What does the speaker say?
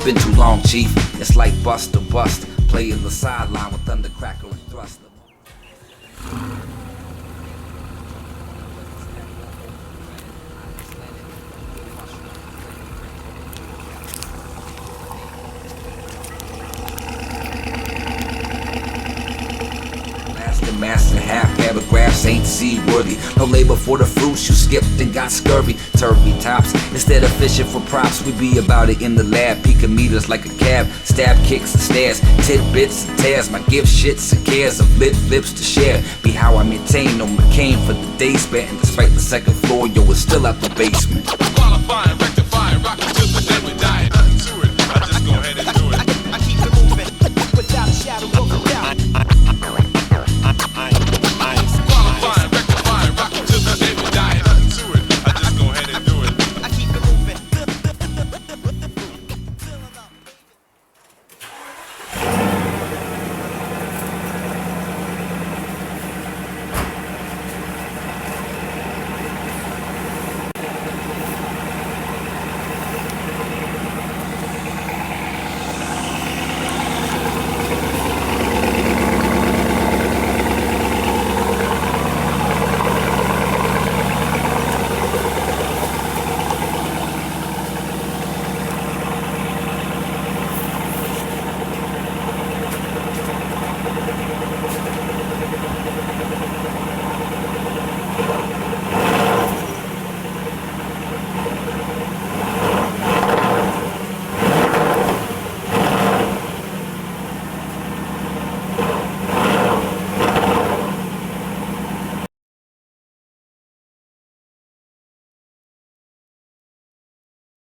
been too long, chief. It's like bust or bust. Playing the sideline with thundercracker and thruster. Master half paragraphs ain't seaworthy. No labor for the fruits, you skipped and got scurvy. Turvy tops, instead of fishing for props, we be about it in the lab. Peeking meters like a cab, stab kicks and stares, tidbits and tears. My gift shits and cares of lit lips to share. Be how I maintain on McCain for the day spent. And despite the second floor, yo, it's still out the basement. Qualifying, rectifying, rockin' till the day we die. Nothing to it, I just go ahead and do it. I keep it moving without a shadow of a doubt. Qualifying, rectifying, rockin' till the day we die. Nothing to it, I just go ahead and do it. I keep it moving.